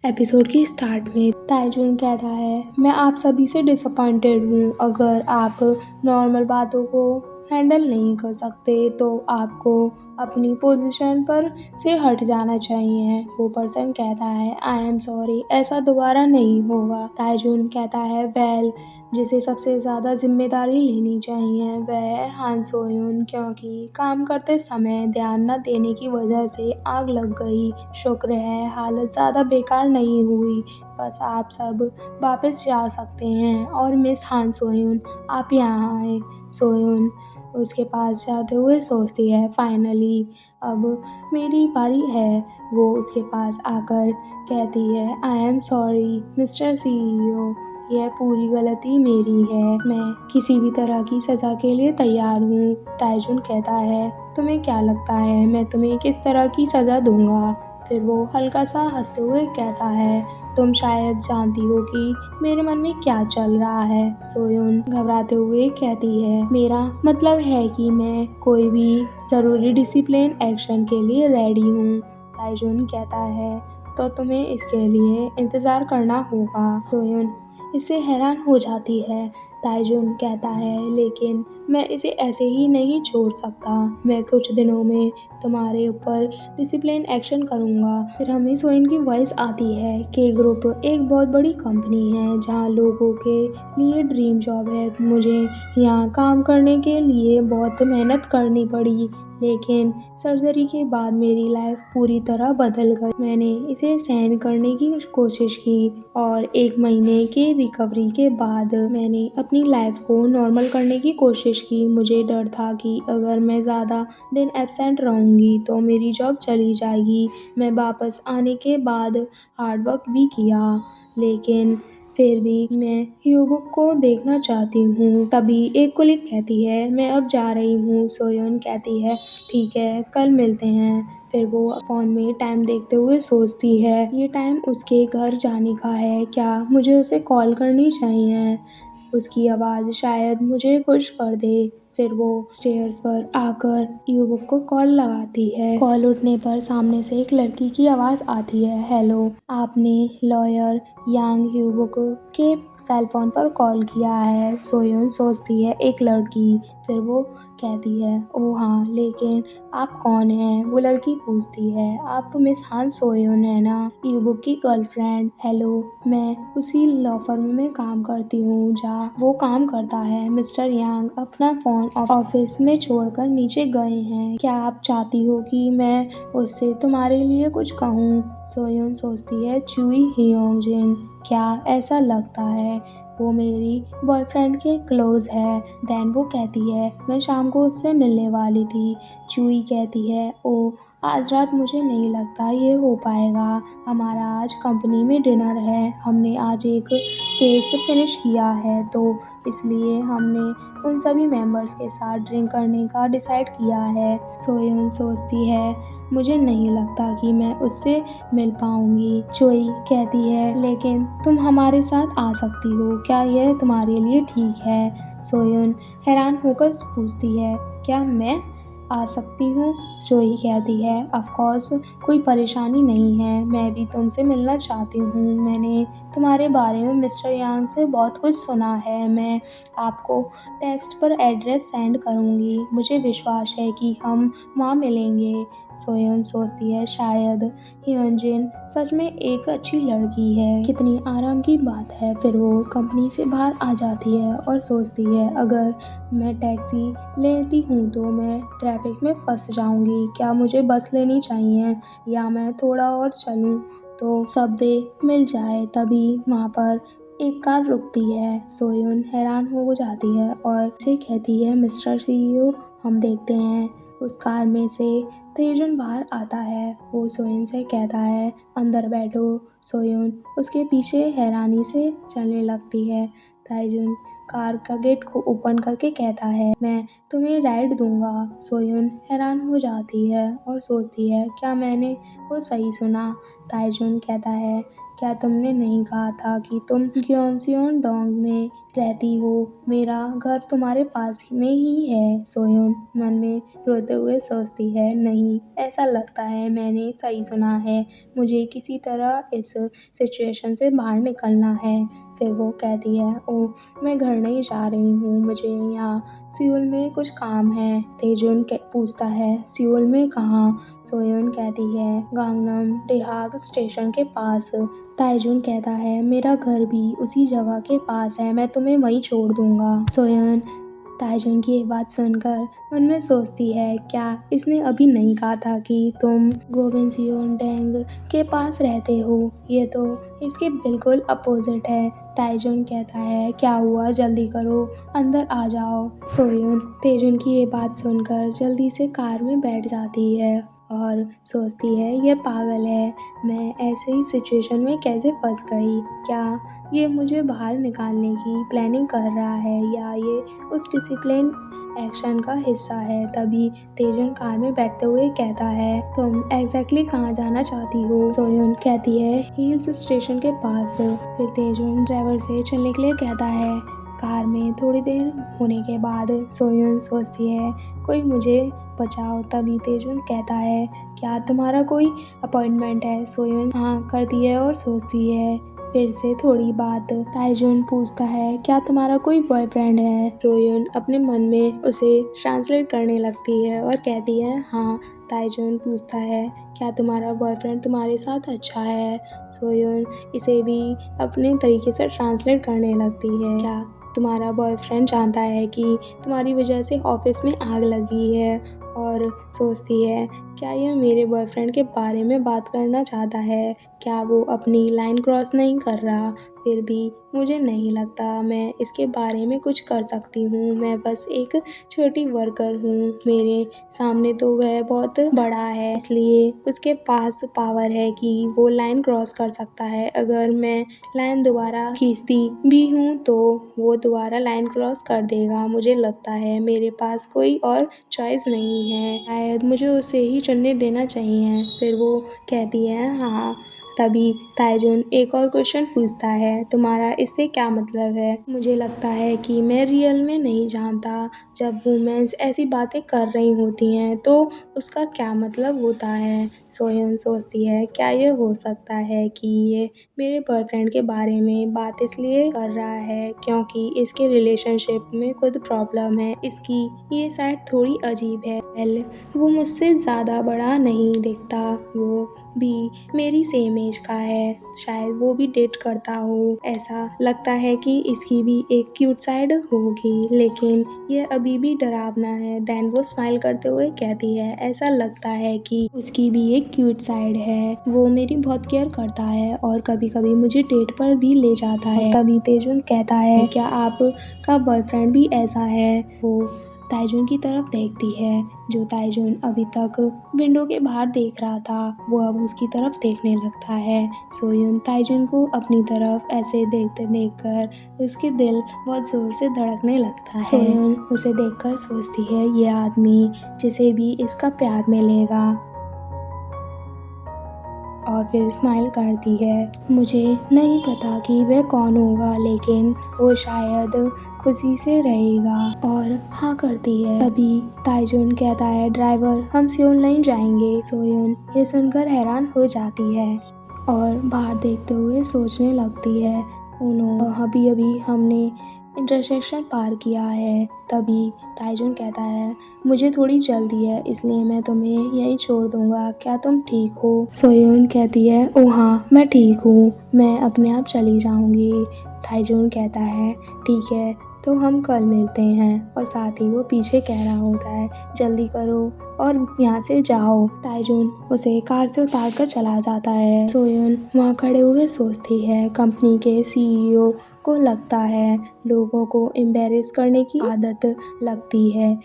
Episode की start में ताइजुन कहता है, मैं आप सभी से डिसअपॉइंटेड हूँ। अगर आप नॉर्मल बातों को हैंडल नहीं कर सकते तो आपको अपनी पोजीशन पर से हट जाना चाहिए। वो पर्सन कहता है, आई एम सॉरी, ऐसा दोबारा नहीं होगा। ताइजुन कहता है, वेल, जिसे सबसे ज़्यादा जिम्मेदारी लेनी चाहिए वह है हान सोयुन, क्योंकि काम करते समय ध्यान न देने की वजह से आग लग गई। शुक्र है हालत ज़्यादा बेकार नहीं हुई, बस आप सब वापस जा सकते हैं। और मिस हान सोयुन, आप यहाँ आए। सोयुन उसके पास जाते हुए सोचती है, फाइनली अब मेरी बारी है। वो उसके पास आकर कहती है, I am sorry mister CEO, यह पूरी गलती मेरी है। मैं किसी भी तरह की सज़ा के लिए तैयार हूँ। ताइजुन कहता है, तुम्हें क्या लगता है मैं तुम्हें किस तरह की सज़ा दूंगा? फिर वो हल्का सा हंसते हुए कहता है, तुम शायद जानती हो कि मेरे मन में क्या चल रहा है। सोयुन घबराते हुए कहती है, मेरा मतलब है कि मैं कोई भी ज़रूरी डिसिप्लिन एक्शन के लिए रेडी हूँ। ताइजुन कहता है, तो तुम्हें इसके लिए इंतज़ार करना होगा। सोयुन इससे हैरान हो जाती है। ताइजुन कहता है, लेकिन मैं इसे ऐसे ही नहीं छोड़ सकता। मैं कुछ दिनों में तुम्हारे ऊपर डिसिप्लिन एक्शन करूँगा। फिर हमें सोइन की वॉइस आती है कि ग्रुप एक बहुत बड़ी कंपनी है जहाँ लोगों के लिए ड्रीम जॉब है। मुझे यहाँ काम करने के लिए बहुत मेहनत करनी पड़ी, लेकिन सर्जरी के बाद मेरी लाइफ पूरी तरह बदल गई। मैंने इसे सहन करने की कोशिश की और 1 महीने के रिकवरी के बाद मैंने अपनी लाइफ को नॉर्मल करने की कोशिश की। मुझे डर था कि अगर मैं ज़्यादा दिन एब्सेंट रहूँगी तो मेरी जॉब चली जाएगी। मैं वापस आने के बाद हार्ड वर्क भी किया, लेकिन फिर भी मैं ह्यूबुक को देखना चाहती हूँ। तभी एक कुलिक कहती है, मैं अब जा रही हूँ। सोयोन कहती है, ठीक है, कल मिलते हैं। फिर वो फ़ोन में टाइम देखते हुए सोचती है, ये टाइम उसके घर जाने का है, क्या मुझे उसे कॉल करनी चाहिए? उसकी आवाज़ शायद मुझे खुश कर दे। फिर वो स्टेयर्स पर आकर यूबुक को कॉल लगाती है। कॉल उठने पर सामने से एक लड़की की आवाज़ आती है, हेलो, आपने लॉयर यांग ह्यूबुक के सेल फोन पर कॉल किया है। सोयोन सोचती है, एक लड़की। फिर वो कहती है, ओह हाँ, लेकिन आप कौन हैं? वो लड़की पूछती है, आप मिस हान सोयोन है ना, ह्यूबुक की गर्लफ्रेंड? हेलो, मैं उसी लॉ फर्म में काम करती हूँ जहाँ वो काम करता है। मिस्टर यांग अपना फ़ोन ऑफिस में छोड़कर नीचे गए हैं। क्या आप चाहती हो कि मैं उससे तुम्हारे लिए कुछ कहूँ? सोयोन सोचती है, चुई हियोंगजिन, क्या ऐसा लगता है वो मेरी बॉयफ्रेंड के क्लोज है? देन वो कहती है, मैं शाम को उससे मिलने वाली थी। चुई कहती है, ओ, आज रात मुझे नहीं लगता ये हो पाएगा। हमारा आज कंपनी में डिनर है। हमने आज एक केस फिनिश किया है, तो इसलिए हमने उन सभी मेंबर्स के साथ ड्रिंक करने का डिसाइड किया है। सोयोन सोचती है, मुझे नहीं लगता कि मैं उससे मिल पाऊंगी। चोई कहती है, लेकिन तुम हमारे साथ आ सकती हो, क्या यह तुम्हारे लिए ठीक है? सोयोन हैरान होकर पूछती है, क्या मैं आ सकती हूँ? चोई कहती है, ऑफ कोर्स, कोई परेशानी नहीं है, मैं भी तुमसे मिलना चाहती हूँ। मैंने तुम्हारे बारे में मिस्टर यांग से बहुत कुछ सुना है। मैं आपको टेक्स्ट पर एड्रेस सेंड करूँगी। मुझे विश्वास है कि हम वहाँ मिलेंगे। सोयोन सोचती है, शायद हियोंजिन सच में एक अच्छी लड़की है, कितनी आराम की बात है। फिर वो कंपनी से बाहर आ जाती है और सोचती है, अगर मैं टैक्सी लेती हूँ तो मैं ट्रैफिक में फंस जाऊँगी। क्या मुझे बस लेनी चाहिए या मैं थोड़ा और चलूँ तो सबवे मिल जाए? तभी वहाँ पर एक कार रुकती है। सोयोन हैरान हो जाती है और से कहती है, मिस्टर सीईओ, हम देखते हैं। उस कार में से तेजुन बाहर आता है। वो सोयोन से कहता है, अंदर बैठो। सोयोन उसके पीछे हैरानी से चलने लगती है। ताइजुन कार का गेट को ओपन करके कहता है, मैं तुम्हें राइड दूंगा। सोयोन हैरान हो जाती है और सोचती है, क्या मैंने वो सही सुना? ताइजुन कहता है, क्या तुमने नहीं कहा था कि तुम ग्योंसियोन डोंग में रहती हो, मेरा घर तुम्हारे पास में ही है। सोयन मन में रोते हुए सोचती है, नहीं, ऐसा लगता है मैंने सही सुना है, मुझे किसी तरह इस सिचुएशन से बाहर निकलना है। फिर वो कहती है, ओह, मैं घर नहीं जा रही हूँ, मुझे यहाँ सियोल में कुछ काम है। तेजुन पूछता है, सियोल में कहाँ? सोयन कहती है, गांगनम डेहाग स्टेशन के पास। ताइजुन कहता है, मेरा घर भी उसी जगह के पास है, मैं तुम्हें वहीं छोड़ दूंगा। सोयन ताइजुन की ये बात सुनकर मन में सोचती है, क्या इसने अभी नहीं कहा था कि तुम गोबिंसियोनडेंग के पास रहते हो? ये तो इसके बिल्कुल अपोजिट है। ताइजुन कहता है, क्या हुआ, जल्दी करो, अंदर आ जाओ। सोयन तेजुन की ये बात सुनकर जल्दी से कार में बैठ जाती है और सोचती है, ये पागल है, मैं ऐसे ही सिचुएशन में कैसे फंस गई? क्या ये मुझे बाहर निकालने की प्लानिंग कर रहा है या ये उस डिसिप्लिन एक्शन का हिस्सा है? तभी तेजुन कार में बैठते हुए कहता है, तुम एग्जैक्टली कहाँ जाना चाहती हो? सोयन कहती है, हिल्स स्टेशन के पास। फिर तेजुन ड्राइवर से चलने के लिए कहता है। कार में थोड़ी देर होने के बाद सोयन सोचती है, कोई मुझे बचाओ। तभी तेजुन कहता है, क्या तुम्हारा कोई अपॉइंटमेंट है? सोयन हाँ करती है और सोचती है। फिर से थोड़ी बात ताइजुन पूछता है, क्या तुम्हारा कोई बॉयफ्रेंड है? सोयन अपने मन में उसे ट्रांसलेट करने लगती है और कहती है, हाँ। ताइजुन पूछता है, क्या तुम्हारा बॉयफ्रेंड तुम्हारे साथ अच्छा है? सोयन इसे भी अपने तरीके से ट्रांसलेट करने लगती है, क्या तुम्हारा बॉयफ्रेंड जानता है कि तुम्हारी वजह से ऑफिस में आग लगी है? और सोचती है, क्या यह मेरे बॉयफ्रेंड के बारे में बात करना चाहता है? क्या वो अपनी लाइन क्रॉस नहीं कर रहा? फिर भी मुझे नहीं लगता मैं इसके बारे में कुछ कर सकती हूँ, मैं बस एक छोटी वर्कर हूँ। मेरे सामने तो वह बहुत बड़ा है, इसलिए उसके पास पावर है कि वो लाइन क्रॉस कर सकता है। अगर मैं लाइन दोबारा खींचती भी हूँ तो वो दोबारा लाइन क्रॉस कर देगा। मुझे लगता है मेरे पास कोई और चॉइस नहीं है, शायद मुझे उसे ही चुनने देना चाहिए। फिर वो कहती है, हाँ। तभी ताइजुन एक और क्वेश्चन पूछता है, तुम्हारा इससे क्या मतलब है? मुझे लगता है कि मैं रियल में नहीं जानता, जब वुमेन्स ऐसी बातें कर रही होती हैं तो उसका क्या मतलब होता है? सोयन सोचती है, क्या ये हो सकता है कि ये मेरे बॉयफ्रेंड के बारे में बात इसलिए कर रहा है क्योंकि इसके रिलेशनशिप में खुद प्रॉब्लम है? इसकी ये साइड थोड़ी अजीब है। वेल, वो मुझसे ज़्यादा बड़ा नहीं दिखता, वो भी मेरी सेम एज का है, शायद वो भी डेट करता हो। ऐसा लगता है कि इसकी भी एक क्यूट साइड होगी, लेकिन ये अभी भी डरावना है। देन वो स्माइल करते हुए कहती है, ऐसा लगता है कि उसकी भी एक क्यूट साइड है, वो मेरी बहुत केयर करता है और कभी कभी मुझे डेट पर भी ले जाता है। तभी तेजुन कहता है, क्या आपका बॉयफ्रेंड भी ऐसा है? वो ताइजुन की तरफ देखती है, जो ताइजुन अभी तक विंडो के बाहर देख रहा था, वो अब उसकी तरफ देखने लगता है। सोयुन ताइजुन को अपनी तरफ ऐसे देखते देखकर उसके दिल बहुत जोर से धड़कने लगता है। सोयुन उसे देखकर सोचती है, ये आदमी जिसे भी इसका प्यार मिलेगा, और फिर स्माइल करती है। मुझे नहीं पता कि वह कौन होगा, लेकिन वो शायद खुशी से रहेगा, और हाँ करती है। तभी ताइजुन कहता है, ड्राइवर, हम सियोल नहीं जाएंगे। सोयुन ये सुनकर हैरान हो जाती है और बाहर देखते हुए सोचने लगती है, उन्होंने अभी अभी हमने इंटरसेक्शन पार किया है। तभी ताइजुन कहता है, मुझे थोड़ी जल्दी है, इसलिए मैं तुम्हें यहीं छोड़ दूंगा, क्या तुम ठीक हो? सोयुन कहती है, ओ हाँ, मैं ठीक हूँ, मैं अपने आप चली जाऊंगी। ताइजुन कहता है, ठीक है, तो हम कल मिलते हैं। और साथ ही वो पीछे कह रहा होता है, जल्दी करो और यहाँ से जाओ। ताइजुन उसे कार से उतार कर चला जाता है। सोयुन वहाँ खड़े हुए सोचती है, कंपनी के CEO को लगता है लोगों को एम्बेरस करने की आदत लगती है।